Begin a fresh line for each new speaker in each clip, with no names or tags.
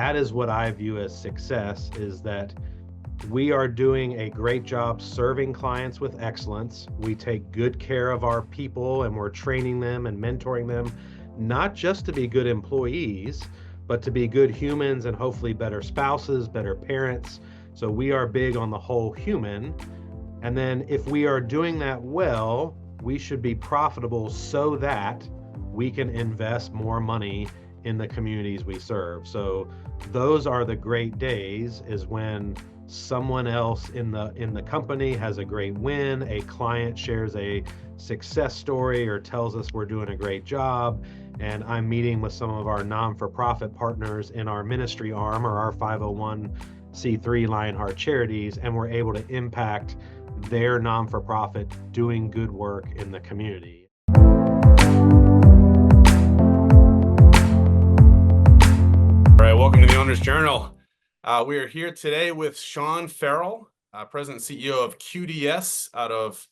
That is what I view as success, is that we are doing a great job serving clients with excellence. We take good care of our people and we're training them and mentoring them, not just to be good employees, but to be good humans and hopefully better spouses, better parents. So we are big on the whole human. And then if we are doing that well, we should be profitable so that we can invest more money in the communities we serve. So those are the great days, is when someone else in the company has a great win, a client shares a success story or tells us we're doing a great job, and I'm meeting with some of our non-for-profit partners in our ministry arm or our 501c3 Lionheart Charities, and we're able to impact their non-for-profit doing good work in the community.
All right, welcome to the Owner's Journal. We are here today with Sean Farrell, President and CEO of QDS out of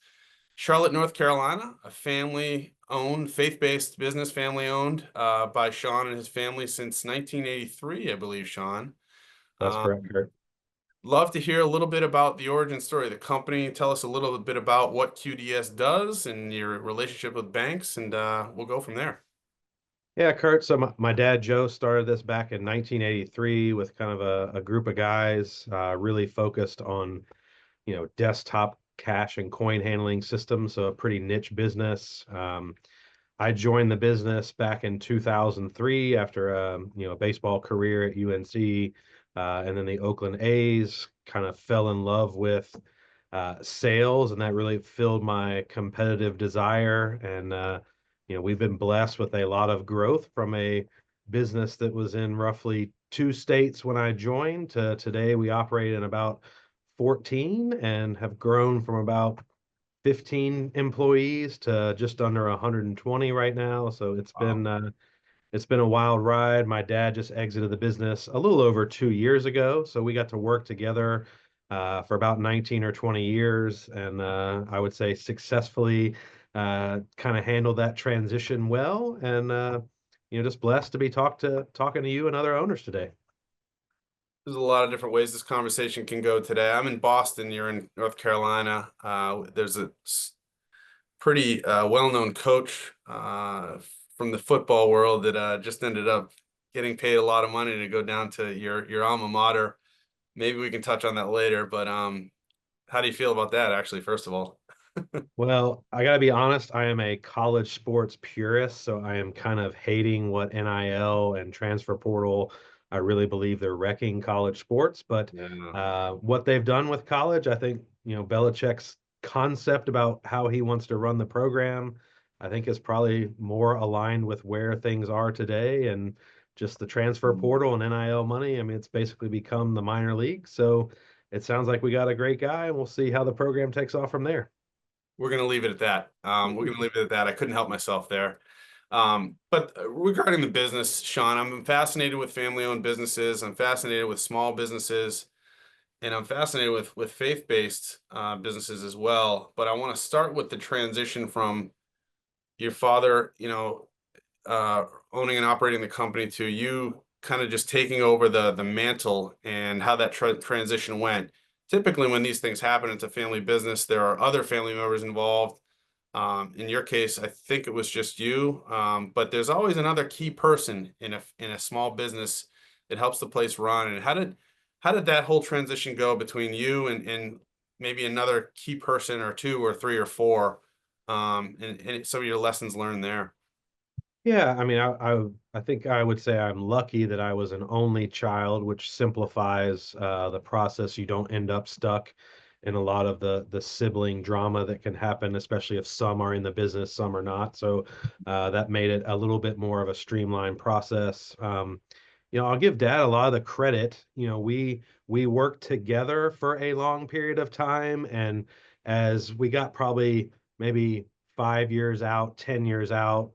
Charlotte, North Carolina, a family-owned, faith-based business, family-owned by Sean and his family since 1983, I believe, Sean.
That's correct, Kurt.
Love to hear a little bit about the origin story of the company. Tell us a little bit about what QDS does and your relationship with banks, and we'll go from there.
Yeah, Kurt. So my dad, Joe, started this back in 1983 with kind of a group of guys really focused on, desktop cash and coin handling systems. So a pretty niche business. I joined the business back in 2003 after a baseball career at UNC, and then the Oakland A's. Kind of fell in love with sales, and that really filled my competitive desire. And we've been blessed with a lot of growth from a business that was in roughly 2 states when I joined to today. We operate in about 14 and have grown from about 15 employees to just under 120 right now. So it's been a wild ride. My dad just exited the business a little over 2 years ago, so we got to work together for about 19 or 20 years, and I would say successfully kind of handled that transition well, and just blessed to be talking to you and other owners today.
There's a lot of different ways this conversation can go today. I'm in Boston, you're in North Carolina. There's a pretty well-known coach from the football world that just ended up getting paid a lot of money to go down to your alma mater. Maybe we can touch on that later, but how do you feel about that, actually, first of all?
Well, I gotta be honest, I am a college sports purist, so I am kind of hating what NIL and transfer portal. I really believe they're wrecking college sports, but
Yeah.
what they've done with college, I think, Belichick's concept about how he wants to run the program, I think is probably more aligned with where things are today, and just the transfer portal and NIL money. I mean, it's basically become the minor league. So it sounds like we got a great guy, and we'll see how the program takes off from there.
We're going to leave it at that. We're going to leave it at that. I couldn't help myself there. But regarding the business, Sean, I'm fascinated with family-owned businesses. I'm fascinated with small businesses, and I'm fascinated with faith-based businesses as well. But I want to start with the transition from your father, owning and operating the company, to you kind of just taking over the mantle, and how that transition went. Typically, when these things happen, it's a family business. There are other family members involved. In your case, I think it was just you, but there's always another key person in a small business that helps the place run. And how did that whole transition go between you and maybe another key person, or two or three or four, and some of your lessons learned there?
Yeah, I mean, I think I would say I'm lucky that I was an only child, which simplifies the process. You don't end up stuck in a lot of the sibling drama that can happen, especially if some are in the business, some are not. So that made it a little bit more of a streamlined process. I'll give Dad a lot of the credit. We worked together for a long period of time, and as we got probably maybe 5 years out, 10 years out,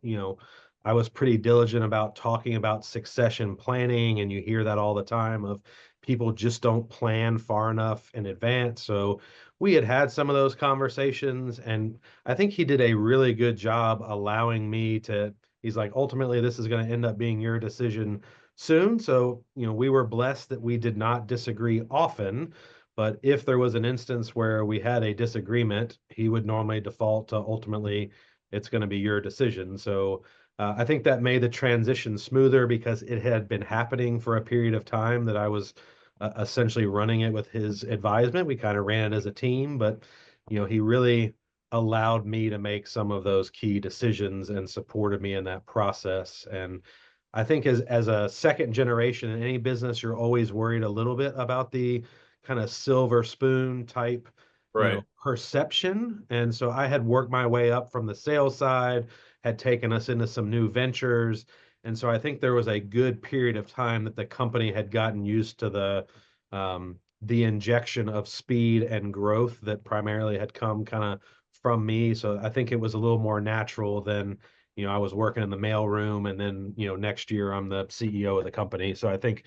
I was pretty diligent about talking about succession planning, and you hear that all the time of people just don't plan far enough in advance. So we had some of those conversations, and I think he did a really good job allowing me to. He's like, ultimately, this is going to end up being your decision soon. So, we were blessed that we did not disagree often. But if there was an instance where we had a disagreement, he would normally default to ultimately, it's going to be your decision. So I think that made the transition smoother because it had been happening for a period of time that I was essentially running it with his advisement. We kind of ran it as a team, but he really allowed me to make some of those key decisions and supported me in that process. And I think as a second generation in any business, you're always worried a little bit about the kind of silver spoon type,
Right.
perception. And so I had worked my way up from the sales side, had taken us into some new ventures. And so I think there was a good period of time that the company had gotten used to the injection of speed and growth that primarily had come kind of from me. So I think it was a little more natural than, I was working in the mailroom and then, next year I'm the CEO of the company. So I think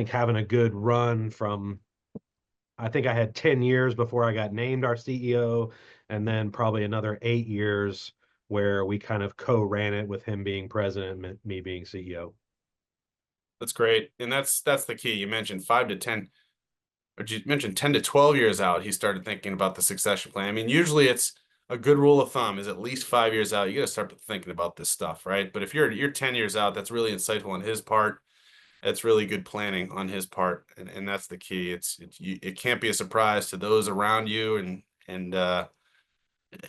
having a good run from, I think I had 10 years before I got named our CEO, and then probably another 8 years where we kind of co-ran it with him being president and me being CEO.
That's great. And that's the key. You mentioned 5 to 10, or you mentioned 10 to 12 years out, he started thinking about the succession plan. I mean, usually it's a good rule of thumb is at least 5 years out. You got to start thinking about this stuff, right? But if you're 10 years out, that's really insightful on his part. That's really good planning on his part, and that's the key. It can't be a surprise to those around you, and in the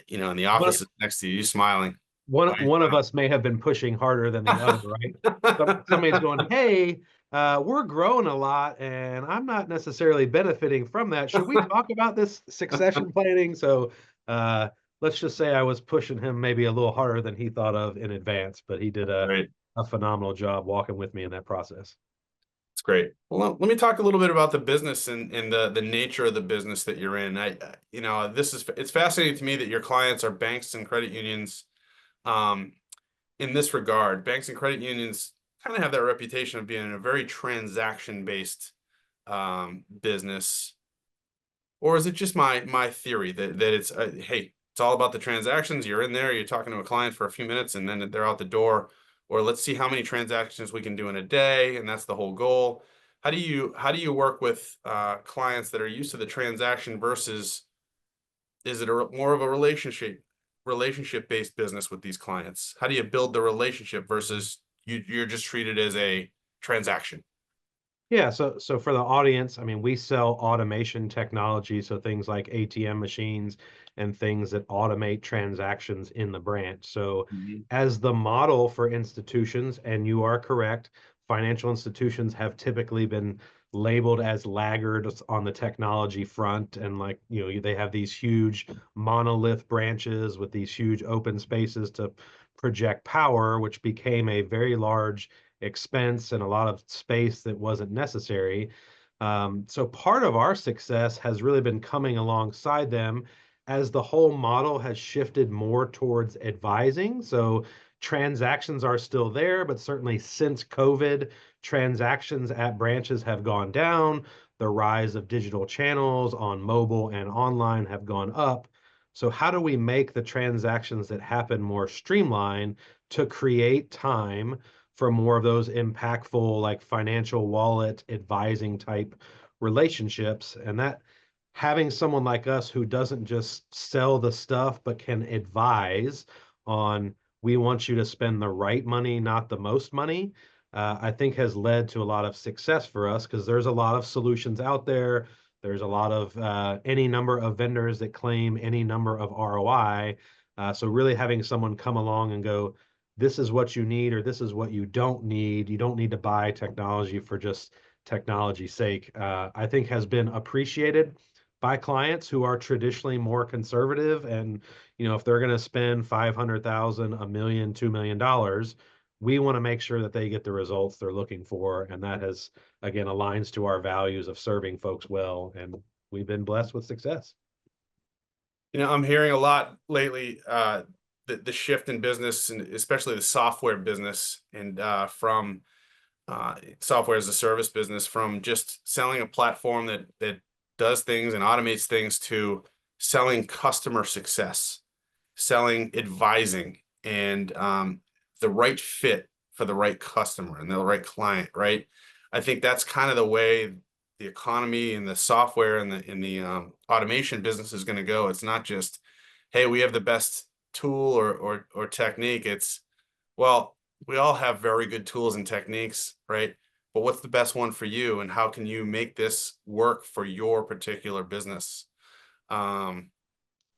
One,
office next to you, smiling.
one,
Why
one of us may have been pushing harder than the other, right? Somebody's going, hey, we're growing a lot and I'm not necessarily benefiting from that. Should we talk about this succession planning? So let's just say I was pushing him maybe a little harder than he thought of in advance, but he did
Right.
a phenomenal job walking with me in that process.
It's great. Well, let me talk a little bit about the business and the nature of the business that you're in. It's fascinating to me that your clients are banks and credit unions. Um, in this regard, banks and credit unions kind of have that reputation of being a very transaction-based business. Or is it just my theory that it's hey, it's all about the transactions. You're in there, you're talking to a client for a few minutes, and then they're out the door. Or let's see how many transactions we can do in a day, and that's the whole goal. How do you work with clients that are used to the transaction versus is it more of a relationship based business with these clients? How do you build the relationship versus you're just treated as a transaction?
Yeah, so for the audience, I mean, we sell automation technology, so things like ATM machines and things that automate transactions in the branch. So
Mhm.
as the model for institutions, and you are correct, financial institutions have typically been labeled as laggards on the technology front, and like, they have these huge monolith branches with these huge open spaces to project power, which became a very large expense and a lot of space that wasn't necessary. So part of our success has really been coming alongside them as the whole model has shifted more towards advising. So transactions are still there, but certainly since COVID, transactions at branches have gone down. The rise of digital channels on mobile and online have gone up. So how do we make the transactions that happen more streamlined to create time for more of those impactful, like financial wallet advising type relationships? And that having someone like us who doesn't just sell the stuff, but can advise on, we want you to spend the right money, not the most money, I think has led to a lot of success for us because there's a lot of solutions out there. There's a lot of any number of vendors that claim any number of ROI. So really having someone come along and go, this is what you need or this is what you don't need. You don't need to buy technology for just technology's sake. I think has been appreciated by clients who are traditionally more conservative. And, if they're going to spend 500,000, a million, $2 million, we want to make sure that they get the results they're looking for. And that has, again, aligns to our values of serving folks well. And we've been blessed with success.
I'm hearing a lot lately, the shift in business and especially the software business and from software as a service business from just selling a platform that does things and automates things to selling customer success, selling advising and the right fit for the right customer and the right client, right? I think that's kind of the way the economy and the software and the automation business is going to go. It's not just, hey, we have the best tool or technique. It's, well, we all have very good tools and techniques, right? But what's the best one for you, and how can you make this work for your particular business? Um,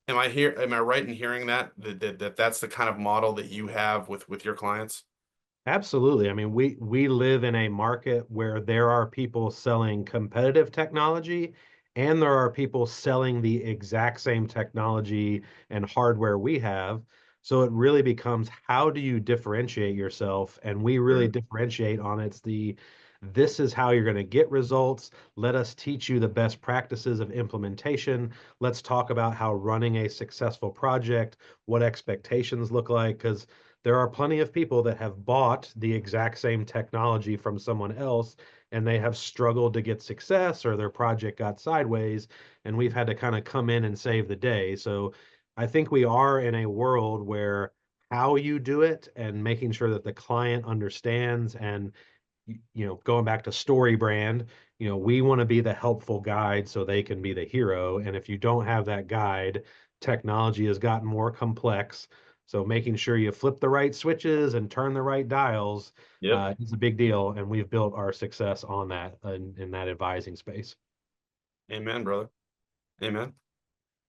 am I right in hearing that's the kind of model that you have with your clients?
Absolutely. I mean, we live in a market where there are people selling competitive technology and there are people selling the exact same technology and hardware we have. So it really becomes how do you differentiate yourself? And we really
Sure.
differentiate on it's the this is how you're going to get results. Let us teach you the best practices of implementation. Let's talk about how running a successful project, what expectations look like, because there are plenty of people that have bought the exact same technology from someone else and they have struggled to get success or their project got sideways and we've had to kind of come in and save the day. So I think we are in a world where how you do it and making sure that the client understands and going back to story brand, we want to be the helpful guide so they can be the hero. And if you don't have that guide, technology has gotten more complex. So making sure you flip the right switches and turn the right dials
Yep.
is a big deal. And we've built our success on that in that advising space.
Amen, brother. Amen.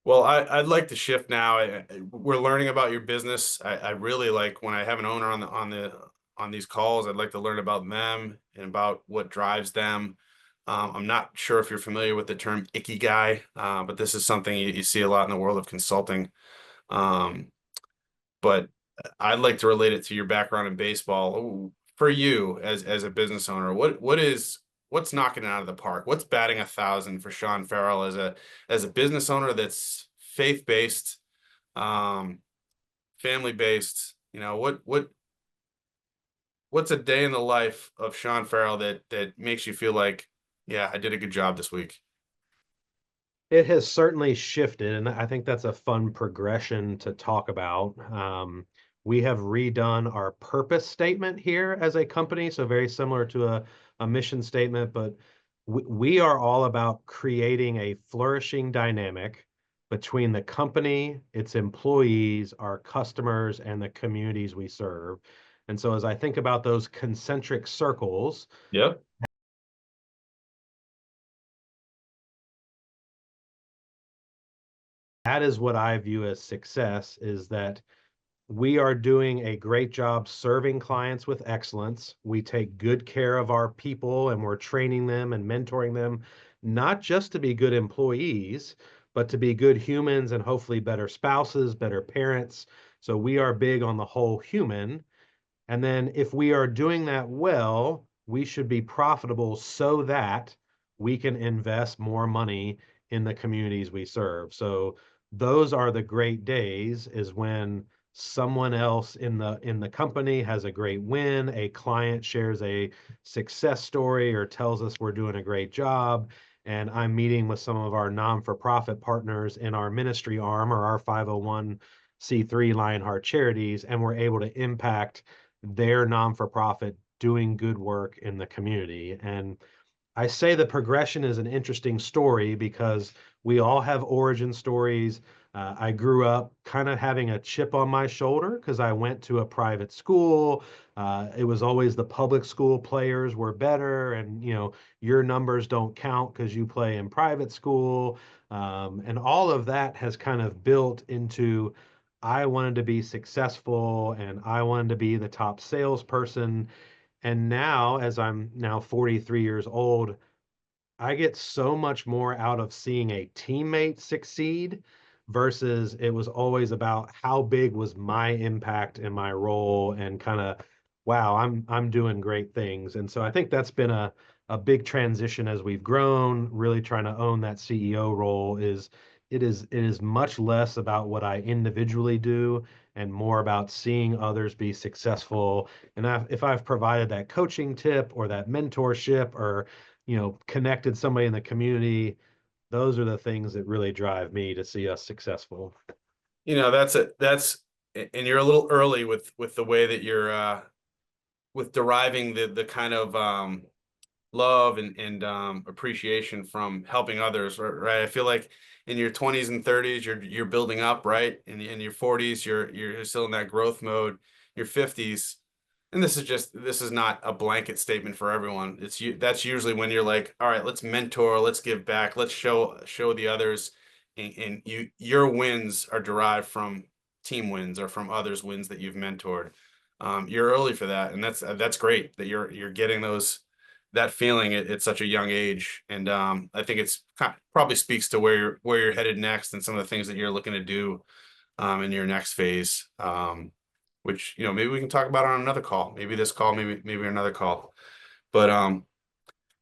Well, I'd like to shift now. We're learning about your business. I really like when I have an owner on these calls. I'd like to learn about them and about what drives them. I'm not sure if you're familiar with the term ikigai, but this is something you see a lot in the world of consulting. Um, but I'd like to relate it to your background in baseball. For you as a business owner, what's knocking it out of the park? What's batting 1,000 for Sean Farrell as a business owner that's faith-based, um, family-based? What's a day in the life of Sean Farrell that makes you feel like, yeah, I did a good job this week?
It has certainly shifted, and I think that's a fun progression to talk about. We have redone our purpose statement here as a company, so very similar to a mission statement, but we are all about creating a flourishing dynamic between the company, its employees, our customers, and the communities we serve. And so as I think about those concentric circles,
Yep.
that is what I view as success is that we are doing a great job serving clients with excellence. We take good care of our people and we're training them and mentoring them, not just to be good employees, but to be good humans and hopefully better spouses, better parents. So we are big on the whole human. And then if we are doing that well, we should be profitable so that we can invest more money in the communities we serve. So those are the great days is when someone else in the company has a great win, a client shares a success story or tells us we're doing a great job. And I'm meeting with some of our non-for-profit partners in our ministry arm or our 501c3 Lionheart Charities, and we're able to impact their non-for-profit doing good work in the community. And I say the progression is an interesting story because we all have origin stories. I grew up kind of having a chip on my shoulder because I went to a private school. It was always the public school players were better, and your numbers don't count because you play in private school. And all of that has kind of built into I wanted to be successful and I wanted to be the top salesperson. And now, as I'm now 43 years old, I get so much more out of seeing a teammate succeed versus it was always about how big was my impact in my role and kind of, wow, I'm doing great things. And so I think that's been a big transition as we've grown, really trying to own that CEO role is it is much less about what I individually do and more about seeing others be successful. And if I've provided that coaching tip or that mentorship or connected somebody in the community. Those are the things that really drive me to see us successful.
That's and you're a little early with the way that with deriving the kind of love and appreciation from helping others, right? I feel like in your 20s and 30s, you're building up, right? In your 40s, you're still in that growth mode. Your 50s, and this is not a blanket statement for everyone. That's usually when you're like, all right, let's mentor, let's give back, let's show the others, and your wins are derived from team wins or from others' wins that you've mentored. You're early for that, and that's great that you're getting that feeling at such a young age. And I think it's probably speaks to where you're headed next and some of the things that you're looking to do in your next phase. Which, maybe we can talk about on another call. Maybe this call, maybe another call. But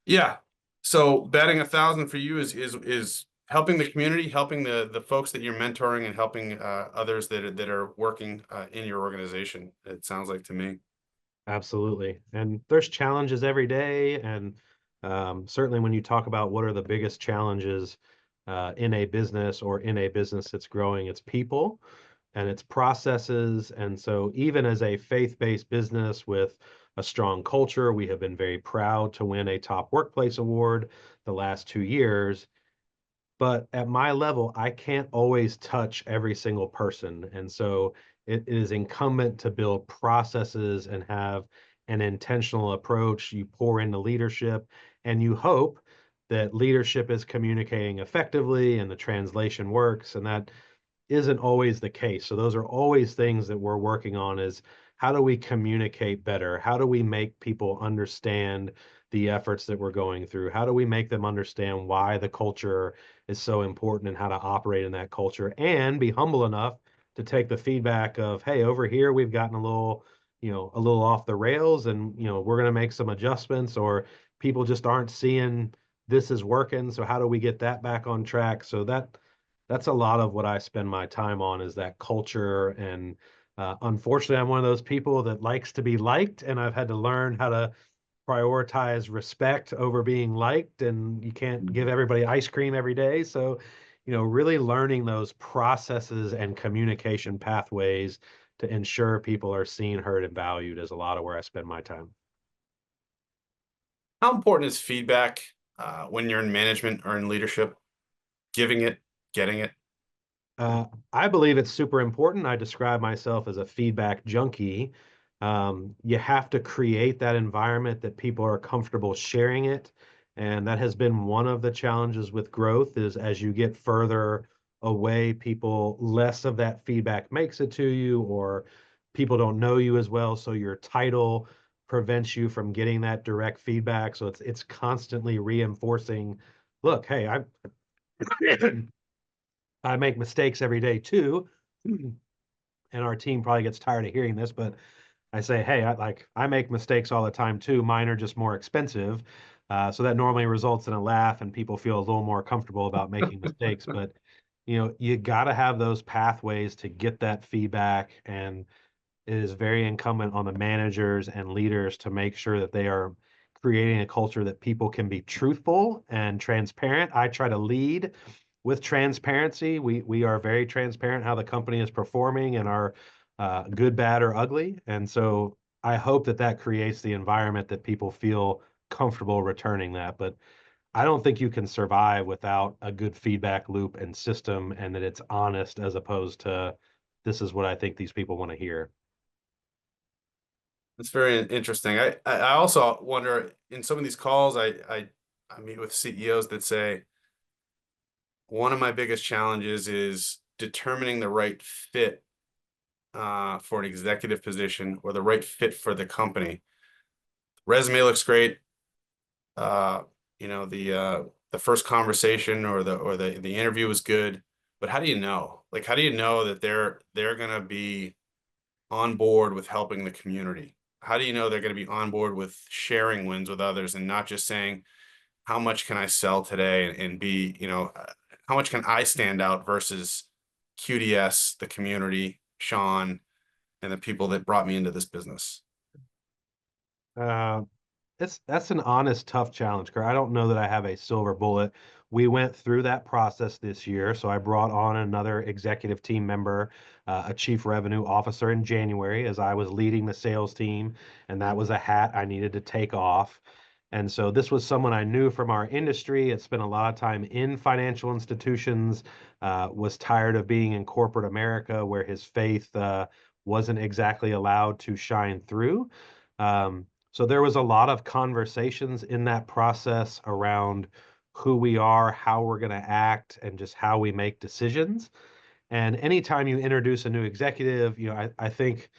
yeah. So batting 1,000 for you is helping the community, helping the folks that you're mentoring, and helping others that are working in your organization. It sounds like to me.
Absolutely. And there's challenges every day. And certainly when you talk about what are the biggest challenges in a business or in a business that's growing, it's people and it's processes. And so even as a faith-based business with a strong culture, we have been very proud to win a top workplace award the last 2 years. But at my level, I can't always touch every single person. And so it is incumbent to build processes and have an intentional approach. You pour into leadership and you hope that leadership is communicating effectively and the translation works. And that isn't always the case. So those are always things that we're working on is how do we communicate better? How do we make people understand the efforts that we're going through? How do we make them understand why the culture is so important and how to operate in that culture and be humble enough to take the feedback of, hey, over here we've gotten a little off the rails and we're going to make some adjustments or people just aren't seeing this is working. So how do we get that back on track? So that's a lot of what I spend my time on is that culture. And unfortunately, I'm one of those people that likes to be liked, and I've had to learn how to prioritize respect over being liked. And you can't give everybody ice cream every day. So, really learning those processes and communication pathways to ensure people are seen, heard, and valued is a lot of where I spend my time.
How important is feedback when you're in management or in leadership? Giving it, getting it.
Uh, I believe it's super important. I describe myself as a feedback junkie. You have to create that environment that people are comfortable sharing it. And that has been one of the challenges with growth is as you get further away, less of that feedback makes it to you, or people don't know you as well. So your title prevents you from getting that direct feedback. So it's constantly reinforcing, look, hey, I make mistakes every day too. And our team probably gets tired of hearing this, but I say, hey, I make mistakes all the time too. Mine are just more expensive. So that normally results in a laugh and people feel a little more comfortable about making mistakes. But you got to have those pathways to get that feedback. And it is very incumbent on the managers and leaders to make sure that they are creating a culture that people can be truthful and transparent. I try to lead with transparency. We are very transparent how the company is performing and our good, bad, or ugly. And so I hope that that creates the environment that people feel comfortable returning that. But I don't think you can survive without a good feedback loop and system and that it's honest as opposed to this is what I think these people want to hear.
It's very interesting. I also wonder in some of these calls I meet with CEOs that say one of my biggest challenges is determining the right fit for an executive position or the right fit for the company. Resume looks great. Uh, the first conversation or the interview was good, but how do you know? Like, how do you know that they're gonna be on board with helping the community? How do you know they're going to be on board with sharing wins with others and not just saying, how much can I sell today and be, how much can I stand out versus QDS, the community, Sean, and the people that brought me into this business?
Uh, That's an honest, tough challenge, Kurt. I don't know that I have a silver bullet. We went through that process this year, so I brought on another executive team member, a chief revenue officer in January, as I was leading the sales team, and that was a hat I needed to take off. And so this was someone I knew from our industry. Had spent a lot of time in financial institutions, was tired of being in corporate America, where his faith wasn't exactly allowed to shine through. So there was a lot of conversations in that process around who we are, how we're going to act, and just how we make decisions. And anytime you introduce a new executive, I think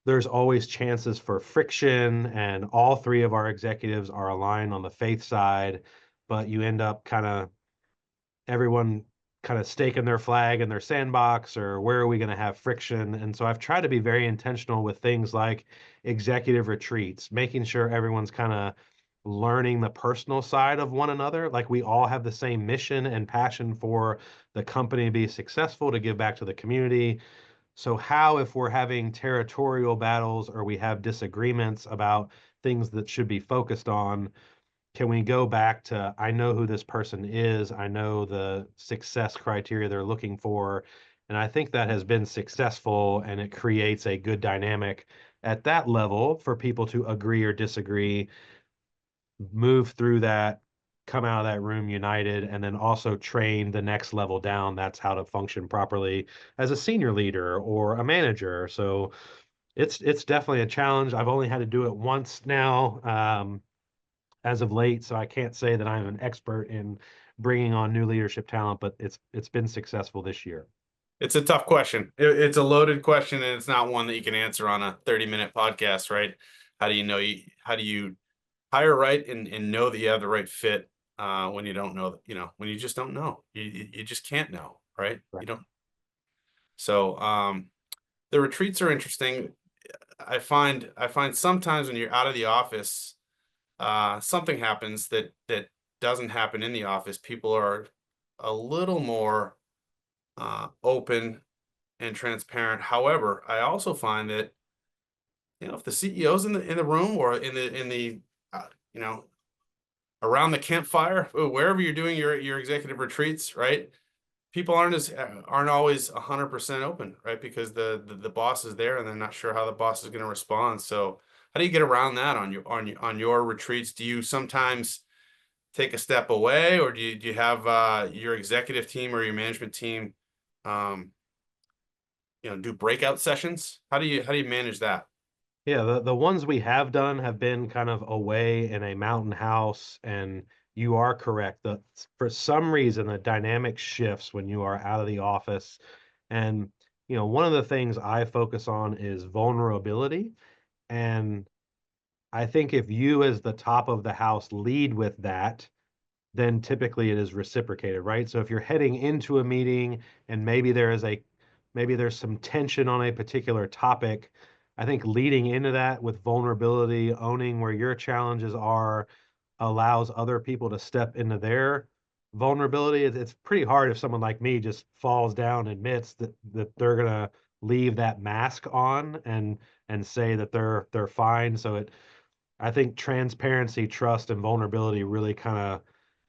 there's always chances for friction, and all three of our executives are aligned on the faith side, but you end up everyone kind of staking their flag in their sandbox, or where are we going to have friction? And so I've tried to be very intentional with things like executive retreats, making sure everyone's kind of learning the personal side of one another. Like we all have the same mission and passion for the company to be successful, to give back to the community. So how, if we're having territorial battles or we have disagreements about things that should be focused on, can we go back to, I know who this person is, I know the success criteria they're looking for, and I think that has been successful, and it creates a good dynamic at that level for people to agree or disagree, move through that, come out of that room united, and then also train the next level down. That's how to function properly as a senior leader or a manager. So it's definitely a challenge. I've only had to do it once now, as of late, so I can't say that I'm an expert in bringing on new leadership talent, but it's been successful this year.
It's a tough question. It's a loaded question, and it's not one that you can answer on a 30-minute podcast, right? How do you hire right and know that you have the right fit when you don't know, when you just don't know. You just can't know, right?
Right.
You don't. So the retreats are interesting. I find sometimes when you're out of the office, something happens that doesn't happen in the office. People are a little more open and transparent. However, I also find that if the CEO's in the room, or in the uh, you know around the campfire, wherever you're doing your executive retreats, right? People aren't always 100% open, right? Because the boss is there and they're not sure how the boss is going to respond. So how do you get around that on your retreats? Do you sometimes take a step away, or do you have your executive team or your management team um, do breakout sessions? How do you manage that?
Yeah, the ones we have done have been kind of away in a mountain house, and you are correct. For some reason, the dynamic shifts when you are out of the office. And, one of the things I focus on is vulnerability. And I think if you, as the top of the house, lead with that, then typically it is reciprocated, right? So if you're heading into a meeting and maybe there's some tension on a particular topic, I think leading into that with vulnerability, owning where your challenges are, allows other people to step into their vulnerability. It's pretty hard if someone like me just falls down, admits that they're gonna leave that mask on and say that they're fine. I think transparency, trust, and vulnerability really kind of,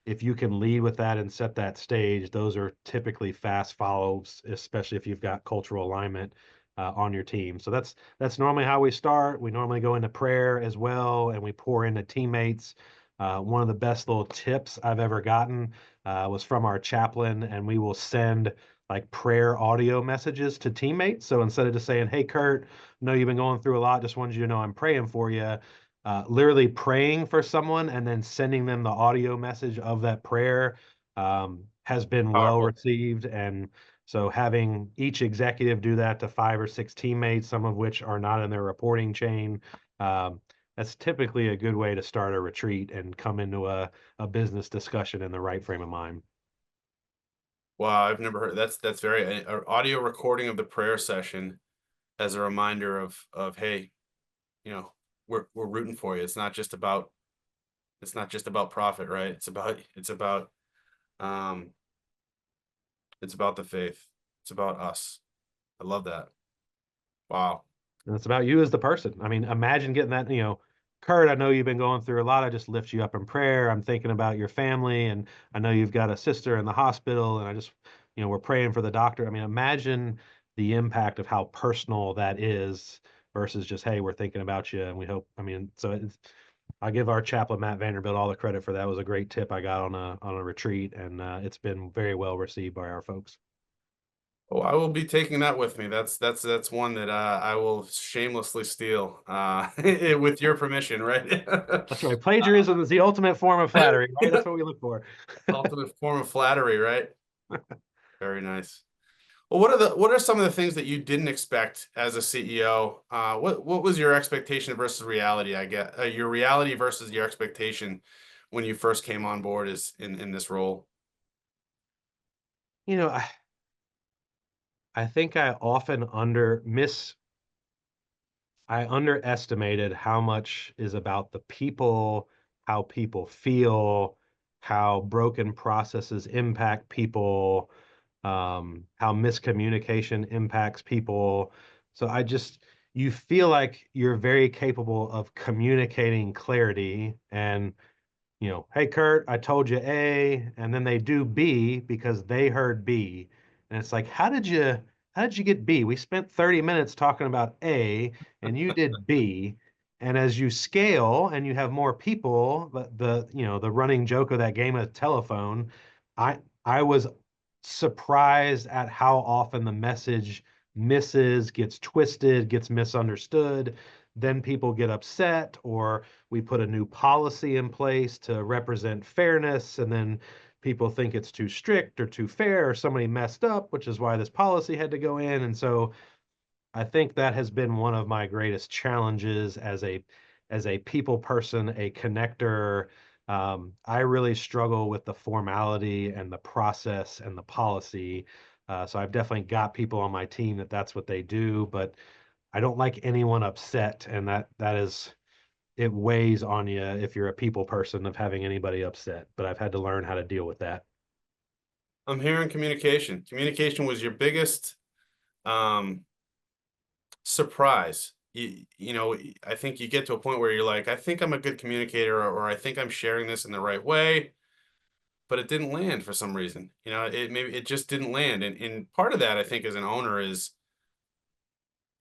if you can lead with that and set that stage, those are typically fast follows, especially if you've got cultural alignment on your team. So that's normally how we start. We normally go into prayer as well, and we pour into teammates. One of the best little tips I've ever gotten was from our chaplain, and we will send like prayer audio messages to teammates. So instead of just saying, "Hey, Kurt, know you've been going through a lot. Just wanted you to know I'm praying for you." Literally praying for someone and then sending them the audio message of that prayer has been well
Powerful.
received. And so having each executive do that to 5 or 6 teammates, some of which are not in their reporting chain, um, that's typically a good way to start a retreat and come into a business discussion in the right frame of mind.
Wow, I've never heard. That's very audio recording of the prayer session as a reminder of hey, you know, we're rooting for you. It's not just about profit, right? Um it's about the faith. It's about us. I love that. Wow.
And it's about you as the person. I mean, imagine getting that, Kurt, I know you've been going through a lot. I just lift you up in prayer. I'm thinking about your family, and I know you've got a sister in the hospital, and I just, we're praying for the doctor. I mean, imagine the impact of how personal that is versus just, hey, we're thinking about you, and we hope. I mean, so I give our chaplain Matt Vanderbilt all the credit for that. It was a great tip I got on a retreat, and it's been very well received by our folks.
Oh, I will be taking that with me. That's one that I will shamelessly steal with your permission, right?
That's right. Plagiarism is the ultimate form of flattery, right?
Yeah.
That's what we look for.
Ultimate form of flattery, right? Very nice. Well, what are some of the things that you didn't expect as a CEO? What was your expectation versus reality? I get your reality versus your expectation when you first came on board is in this role.
You know, I think I often I underestimated how much is about the people, how people feel, how broken processes impact people, how miscommunication impacts people. So you feel like you're very capable of communicating clarity and hey, Kurt, I told you A, and then they do B because they heard B. And it's like, how did you get B? We spent 30 minutes talking about A and you did B. And as you scale and you have more people, the running joke of that game of telephone, I was surprised at how often the message misses, gets twisted, gets misunderstood. Then people get upset, or we put a new policy in place to represent fairness, and then people think it's too strict or too fair, or somebody messed up, which is why this policy had to go in. And so I think that has been one of my greatest challenges as a people person, a connector. I really struggle with the formality and the process and the policy. So I've definitely got people on my team that's what they do, but I don't like anyone upset, and that is it weighs on you if you're a people person of having anybody upset. But I've had to learn how to deal with that.
I'm hearing communication. Communication was your biggest um, surprise. I think you get to a point where you're like, I think I'm a good communicator, or I think I'm sharing this in the right way, but it didn't land for some reason. Maybe it just didn't land. And part of that, I think, as an owner, is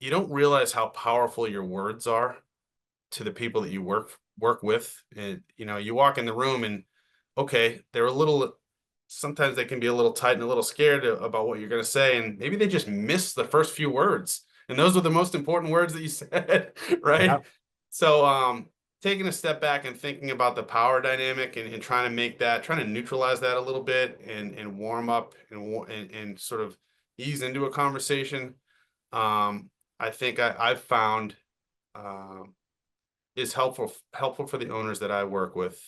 you don't realize how powerful your words are to the people that you work with. And you walk in the room and okay, they're a little sometimes they can be a little tight and a little scared about what you're going to say, and maybe they just miss the first few words, and those were the most important words that you said,
Yeah.
right? So taking a step back and thinking about the power dynamic, and trying to neutralize that a little bit, and warm up and sort of ease into a conversation. I think I've found um, is helpful for the owners that I work with.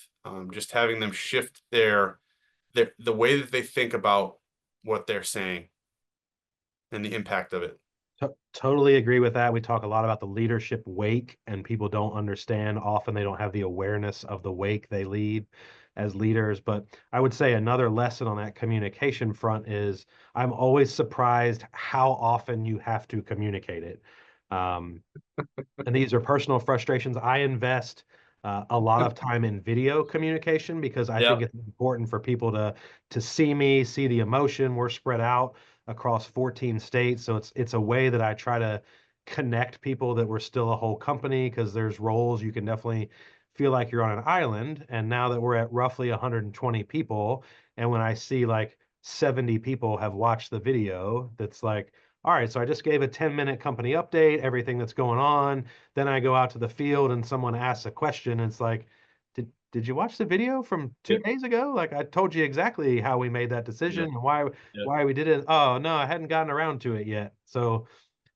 Just having them shift the way that they think about what they're saying and the impact of it.
Totally agree with that. We talk a lot about the leadership wake, and people don't understand. Often they don't have the awareness of the wake they lead as leaders. But I would say another lesson on that communication front is I'm always surprised how often you have to communicate it. Um, and these are personal frustrations. I invest a lot of time in video communication because I think
Yeah.
it's important for people to see me, see the emotion. We're spread out across 14 states, so it's a way that I try to connect people that we're still a whole company because there's roles you can definitely feel like you're on an island. And now that we're at roughly 120 people, and when I see like 70 people have watched the video, that's like, all right, so I just gave a 10-minute company update, everything that's going on. Then I go out to the field and someone asks a question. And it's like, did you watch the video from two
Yep.
days ago? Like I told you exactly how we made that decision
Yep.
and
Yep.
why we did it. Oh no, I hadn't gotten around to it yet. So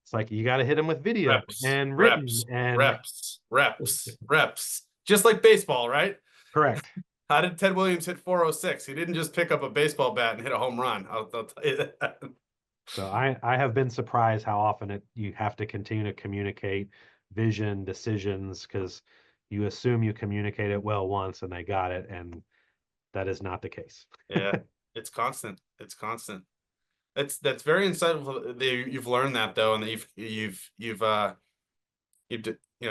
it's like you got to hit them with video
Reps,
and written
reps,
and
reps, reps, reps. Just like baseball, right?
correct.
How did Ted Williams hit 406? He didn't just pick up a baseball bat and hit a home run. I'll tell you that.
So I have been surprised how often you have to continue to communicate vision, decisions, because you assume you communicate it well once and they got it, and that is not the case.
Yeah, it's constant. It's constant. That's very insightful that you've learned that though, and that you've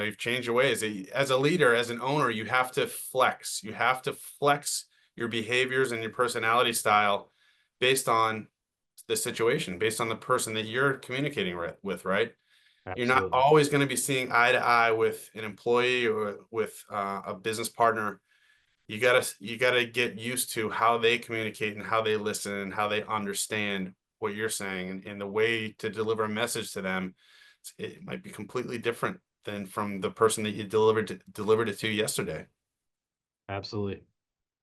you've changed your ways. As a leader, as an owner, you have to flex. You have to flex your behaviors and your personality style based on the situation, based on the person that you're communicating with, right? You're not
Absolutely.
always going to be seeing eye to eye with an employee or with a business partner. You gotta get used to how they communicate and how they listen and how they understand what you're saying, and the way to deliver a message to them. It might be completely different than from the person that you delivered it to yesterday.
Absolutely.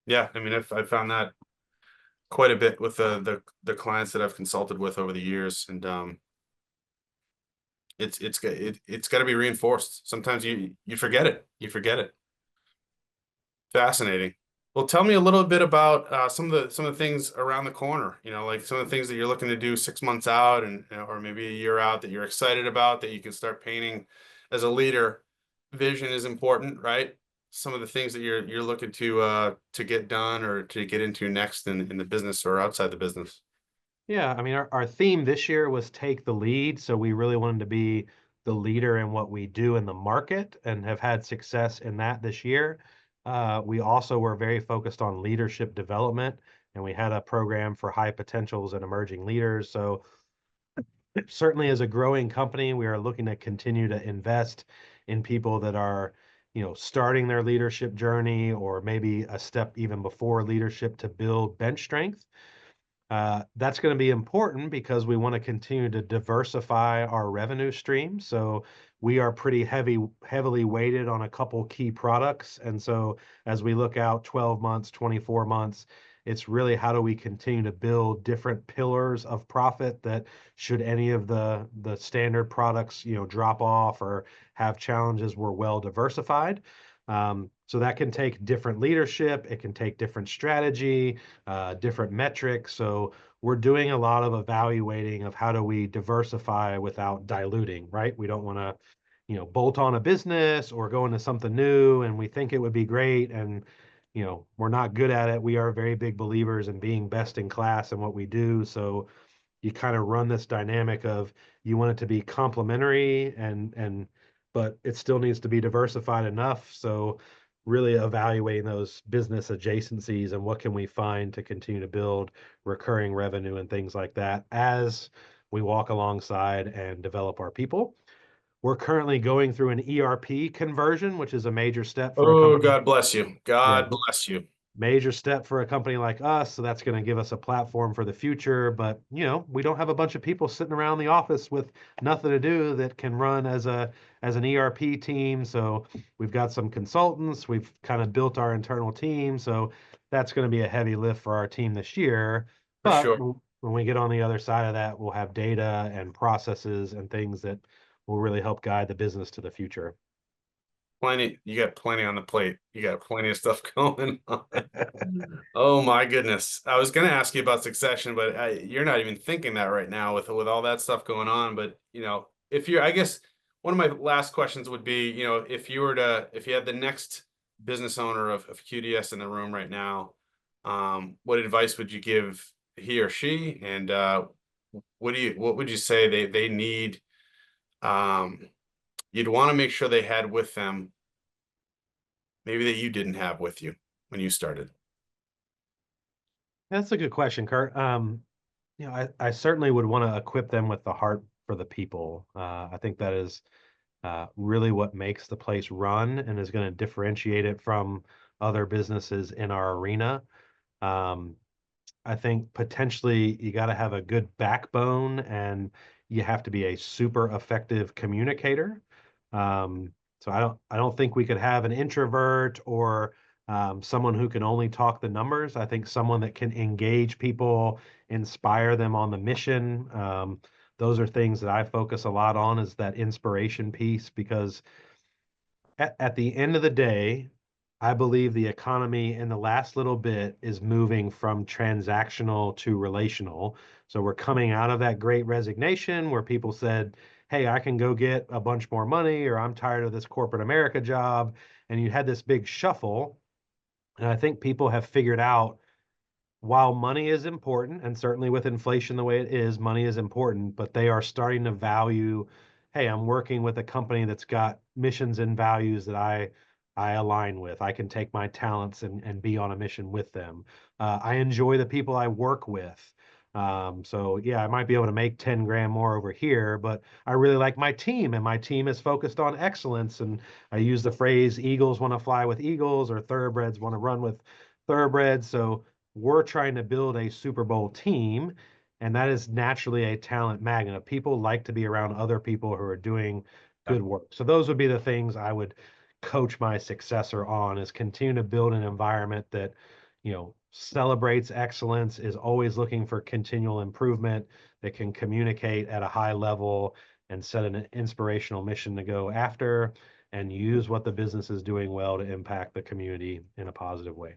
Yeah, I mean, I've found that quite a bit with the clients that I've consulted with over the years, and it's got to be reinforced. Sometimes you forget it. You forget it. Fascinating. Well, tell me a little bit about some of the things around the corner. Like some of the things that you're looking to do 6 months out, and or maybe a year out, that you're excited about, that you can start painting as a leader. Vision is important, right? Some of the things that you're looking to get done or to get into next in the business or outside the business.
Yeah, I mean, our theme this year was take the lead. So we really wanted to be the leader in what we do in the market and have had success in that this year. We also were very focused on leadership development, and we had a program for high potentials and emerging leaders. So certainly as a growing company, we are looking to continue to invest in people that are, starting their leadership journey or maybe a step even before leadership to build bench strength. That's going to be important because we want to continue to diversify our revenue stream. So we are pretty heavily weighted on a couple key products. And so as we look out 12 months, 24 months, it's really how do we continue to build different pillars of profit that should any of the standard products, drop off or have challenges, we're well diversified. So that can take different leadership, it can take different strategy, different metrics. So we're doing a lot of evaluating of how do we diversify without diluting, right? We don't want to, bolt on a business or go into something new and we think it would be great and, we're not good at it. We are very big believers in being best in class in what we do. So you kind of run this dynamic of you want it to be complementary and but it still needs to be diversified enough. So really evaluating those business adjacencies and what can we find to continue to build recurring revenue and things like that as we walk alongside and develop our people. We're currently going through an ERP conversion, which is a major step for a
Oh,
company.
God bless you.
Yeah,
God bless you.
major step for a company like us. So that's going to give us a platform for the future. But, we don't have a bunch of people sitting around the office with nothing to do that can run as an ERP team. So we've got some consultants. We've kind of built our internal team. So that's going to be a heavy lift for our team this year.
For
But
sure.
when we get on the other side of that, we'll have data and processes and things that will really help guide the business to the future.
You got plenty on the plate. You got plenty of stuff going on. Oh my goodness. I was going to ask you about succession, but you're not even thinking that right now with all that stuff going on. But, I guess one of my last questions would be, if you had the next business owner of QDS in the room right now, what advice would you give he or she? And what would you say they need? Um, you'd want to make sure they had with them, maybe that you didn't have with you when you started.
That's a good question, Kurt. I certainly would want to equip them with the heart for the people. I think that is really what makes the place run and is going to differentiate it from other businesses in our arena. Um, I think potentially you got to have a good backbone and you have to be a super effective communicator. So I don't think we could have an introvert or someone who can only talk the numbers. I think someone that can engage people, inspire them on the mission. Those are things that I focus a lot on is that inspiration piece because at the end of the day, I believe the economy in the last little bit is moving from transactional to relational. So we're coming out of that great resignation where people said, hey, I can go get a bunch more money, or I'm tired of this corporate America job. And you had this big shuffle. And I think people have figured out while money is important, and certainly with inflation the way it is, money is important, but they are starting to value, hey, I'm working with a company that's got missions and values that I align with. I can take my talents and be on a mission with them. I enjoy the people I work with. So yeah, I might be able to make 10 grand more over here, but I really like my team, and my team is focused on excellence. And I use the phrase eagles want to fly with eagles, or thoroughbreds want to run with thoroughbreds. So we're trying to build a Super Bowl team, and that is naturally a talent magnet. People like to be around other people who are doing good work. So those would be the things I would coach my successor on, is continue to build an environment that, celebrates excellence, is always looking for continual improvement, that can communicate at a high level and set an inspirational mission to go after, and use what the business is doing well to impact the community in a positive way.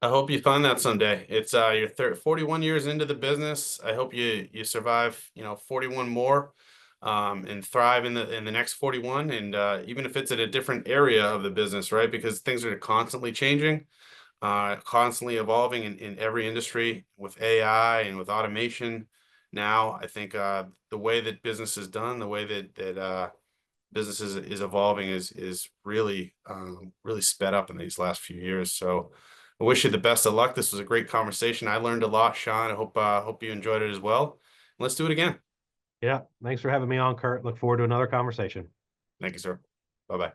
I hope you find that someday. It's you're 41 years into the business. I hope you survive, 41 more, and thrive in the next 41. And even if it's in a different area of the business, right? Because things are constantly changing, constantly evolving in every industry with AI and with automation. Now, I think the way that business is done, the way that business is evolving is really really sped up in these last few years. So I wish you the best of luck. This was a great conversation. I learned a lot, Sean. I hope you enjoyed it as well. Let's do it again.
Yeah, thanks for having me on, Kurt. Look forward to another conversation.
Thank you, sir. Bye bye.